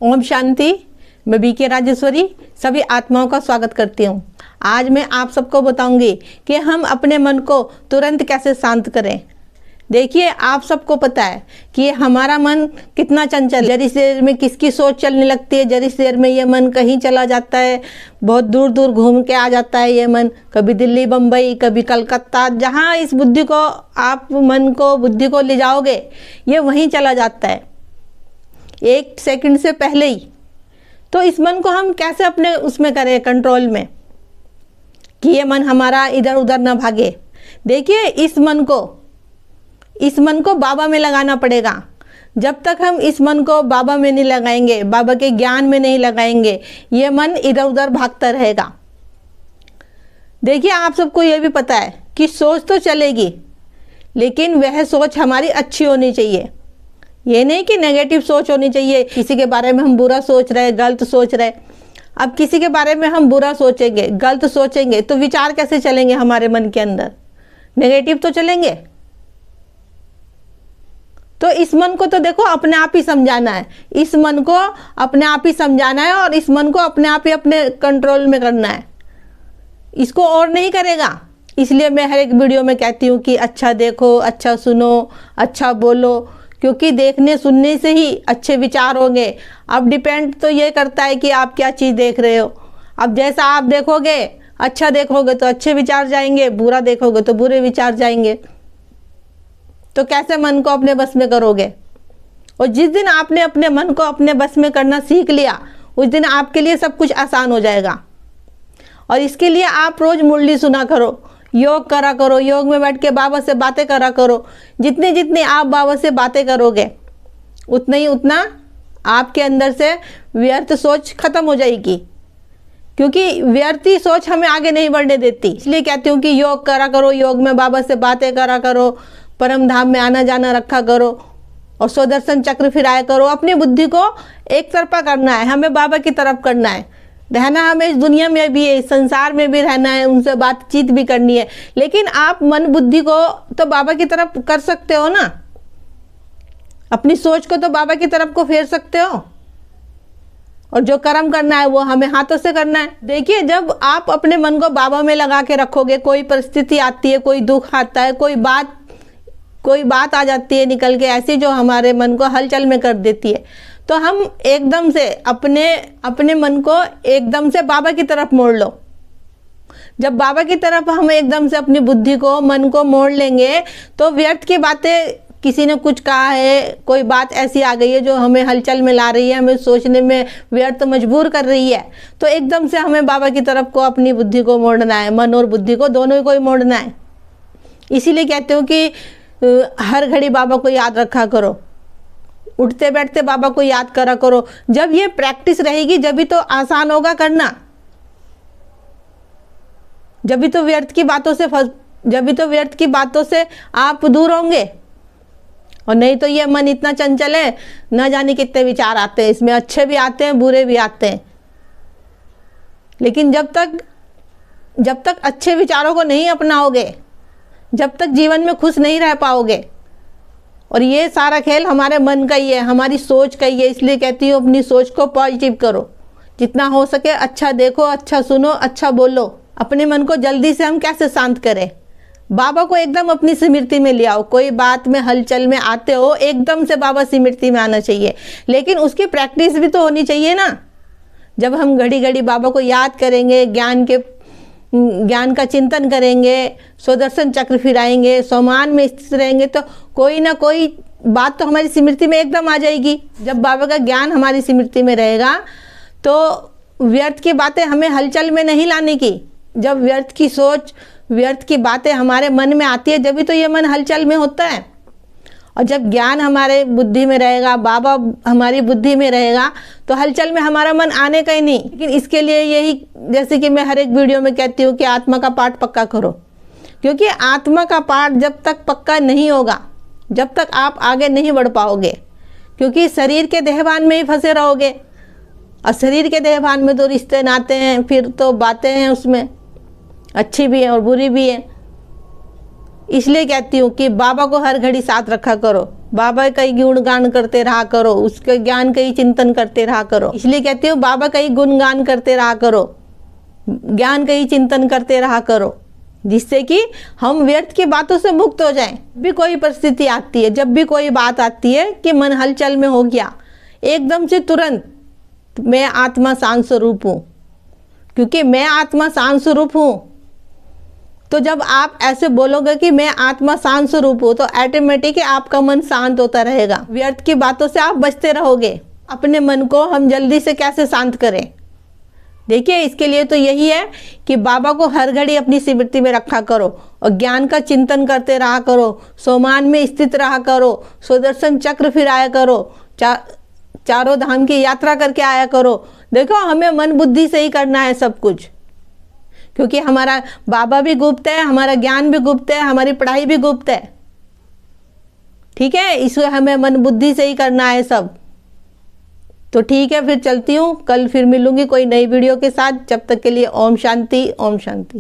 ओम शांति। मैं बीके राजेश्वरी सभी आत्माओं का स्वागत करती हूँ। आज मैं आप सबको बताऊंगी कि हम अपने मन को तुरंत कैसे शांत करें। देखिए, आप सबको पता है कि हमारा मन कितना चंचल, जरी सी देर में किसकी सोच चलने लगती है, जरी सी देर में ये मन कहीं चला जाता है, बहुत दूर दूर घूम के आ जाता है ये मन, कभी दिल्ली बम्बई कभी कलकत्ता। जहाँ इस बुद्धि को आप मन को बुद्धि को ले जाओगे ये वहीं चला जाता है, एक सेकंड से पहले ही। तो इस मन को हम कैसे अपने उसमें करें, कंट्रोल में, कि ये मन हमारा इधर उधर ना भागे। देखिए, इस मन को बाबा में लगाना पड़ेगा। जब तक हम इस मन को बाबा में नहीं लगाएंगे, बाबा के ज्ञान में नहीं लगाएंगे, ये मन इधर उधर भागता रहेगा। देखिए, आप सबको ये भी पता है कि सोच तो चलेगी, लेकिन वह सोच हमारी अच्छी होनी चाहिए। ये नहीं कि नेगेटिव सोच होनी चाहिए, किसी के बारे में हम बुरा सोच रहे, गलत सोच रहे। अब किसी के बारे में हम बुरा सोचेंगे, गलत सोचेंगे, तो विचार कैसे चलेंगे हमारे मन के अंदर? नेगेटिव तो चलेंगे। तो इस मन को तो देखो अपने आप ही समझाना है, इस मन को अपने आप ही समझाना है और इस मन को अपने आप ही अपने कंट्रोल में करना है। इसको और नहीं करेगा। इसलिए मैं हर एक वीडियो में कहती हूँ कि अच्छा देखो, अच्छा सुनो, अच्छा बोलो, क्योंकि देखने सुनने से ही अच्छे विचार होंगे। अब डिपेंड तो ये करता है कि आप क्या चीज़ देख रहे हो। अब जैसा आप देखोगे, अच्छा देखोगे तो अच्छे विचार जाएंगे, बुरा देखोगे तो बुरे विचार जाएंगे। तो कैसे मन को अपने बस में करोगे? और जिस दिन आपने अपने मन को अपने बस में करना सीख लिया, उस दिन आपके लिए सब कुछ आसान हो जाएगा। और इसके लिए आप रोज़ मुरली सुना करो, योग करा करो, योग में बैठ के बाबा से बातें करा करो। जितनी जितनी आप बाबा से बातें करोगे, उतना आपके अंदर से व्यर्थ सोच खत्म हो जाएगी, क्योंकि व्यर्थी सोच हमें आगे नहीं बढ़ने देती। इसलिए कहती हूँ कि योग करा करो, योग में बाबा से बातें करा करो, परम धाम में आना जाना रखा करो और स्वदर्शन चक्र फिराया करो। अपनी बुद्धि को एक तरफा करना है, हमें बाबा की तरफ करना है। रहना हमें इस दुनिया में भी है, संसार में भी रहना है, उनसे बातचीत भी करनी है, लेकिन आप मन बुद्धि को तो बाबा की तरफ कर सकते हो ना। अपनी सोच को तो बाबा की तरफ को फेर सकते हो, और जो कर्म करना है वो हमें हाथों से करना है। देखिए, जब आप अपने मन को बाबा में लगा के रखोगे, कोई परिस्थिति आती है, कोई दुख आता है, कोई बात आ जाती है निकल के ऐसी जो हमारे मन को हलचल में कर देती है, तो हम एकदम से अपने मन को एकदम से बाबा की तरफ मोड़ लो। जब बाबा की तरफ हम एकदम से अपनी बुद्धि को, मन को मोड़ लेंगे, तो व्यर्थ की बातें, किसी ने कुछ कहा है, कोई बात ऐसी आ गई है जो हमें हलचल में ला रही है, हमें सोचने में व्यर्थ मजबूर कर रही है, तो एकदम से हमें बाबा की तरफ को अपनी बुद्धि को मोड़ना है। मन और बुद्धि को दोनों को ही मोड़ना है। इसीलिए कहते हो कि हर घड़ी बाबा को याद रखा करो, उठते बैठते बाबा को याद करा करो। जब ये प्रैक्टिस रहेगी जब भी तो आसान होगा करना, जब भी तो व्यर्थ की बातों से आप दूर होंगे। और नहीं तो ये मन इतना चंचल है, न जाने कितने विचार आते हैं, इसमें अच्छे भी आते हैं, बुरे भी आते हैं। लेकिन जब तक अच्छे विचारों को नहीं अपनाओगे, जब तक जीवन में खुश नहीं रह पाओगे। और ये सारा खेल हमारे मन का ही है, हमारी सोच का ही है। इसलिए कहती हूँ अपनी सोच को पॉजिटिव करो, जितना हो सके अच्छा देखो, अच्छा सुनो, अच्छा बोलो। अपने मन को जल्दी से हम कैसे शांत करें? बाबा को एकदम अपनी स्मृति में ले आओ। कोई बात में हलचल में आते हो, एकदम से बाबा स्मृति में आना चाहिए, लेकिन उसकी प्रैक्टिस भी तो होनी चाहिए ना। जब हम घड़ी घड़ी बाबा को याद करेंगे, ज्ञान का चिंतन करेंगे, स्वदर्शन चक्र फिराएंगे, सोमान में स्थित रहेंगे, तो कोई ना कोई बात तो हमारी स्मृति में एकदम आ जाएगी। जब बाबा का ज्ञान हमारी स्मृति में रहेगा, तो व्यर्थ की बातें हमें हलचल में नहीं लाने की। जब व्यर्थ की सोच, व्यर्थ की बातें हमारे मन में आती है, जब भी तो ये मन हलचल में होता है। और जब ज्ञान हमारे बुद्धि में रहेगा, बाबा हमारी बुद्धि में रहेगा, तो हलचल में हमारा मन आने का ही नहीं। लेकिन इसके लिए यही, जैसे कि मैं हर एक वीडियो में कहती हूँ कि आत्मा का पाठ पक्का करो, क्योंकि आत्मा का पाठ जब तक पक्का नहीं होगा, जब तक आप आगे नहीं बढ़ पाओगे, क्योंकि शरीर के देहभान में ही फंसे रहोगे। और शरीर के देहभान में तो रिश्ते नाते हैं, फिर तो बातें हैं, उसमें अच्छी भी है और बुरी भी है। इसलिए कहती हूँ कि बाबा को हर घड़ी साथ रखा करो। बाबा का ही गुणगान करते रहा करो, उसके ज्ञान का ही चिंतन करते रहा करो। इसलिए कहती हूँ बाबा का ही गुणगान करते रहा करो, ज्ञान का ही चिंतन करते रहा करो, जिससे कि हम व्यर्थ की बातों से मुक्त हो जाएं। भी कोई परिस्थिति आती है, जब भी कोई बात आती है कि मन हलचल में हो गया, एकदम से तुरंत मैं आत्मा शांत स्वरूप हूँ, क्योंकि मैं आत्मा शांत स्वरूप हूँ। तो जब आप ऐसे बोलोगे कि मैं आत्मा शांत स्वरूप हूँ, तो ऑटोमेटिक आपका मन शांत होता रहेगा, व्यर्थ की बातों से आप बचते रहोगे। अपने मन को हम जल्दी से कैसे शांत करें? देखिए, इसके लिए तो यही है कि बाबा को हर घड़ी अपनी स्मृति में रखा करो और ज्ञान का चिंतन करते रहा करो, सोमान में स्थित रहा करो, सुदर्शन चक्र फिराया करो, चारों धाम की यात्रा करके आया करो। देखो, हमें मन बुद्धि से ही करना है सब कुछ, क्योंकि हमारा बाबा भी गुप्त है, हमारा ज्ञान भी गुप्त है, हमारी पढ़ाई भी गुप्त है। ठीक है, इसलिए हमें मन बुद्धि से ही करना है सब। तो ठीक है, फिर चलती हूँ, कल फिर मिलूंगी कोई नई वीडियो के साथ। जब तक के लिए ओम शांति, ओम शांति।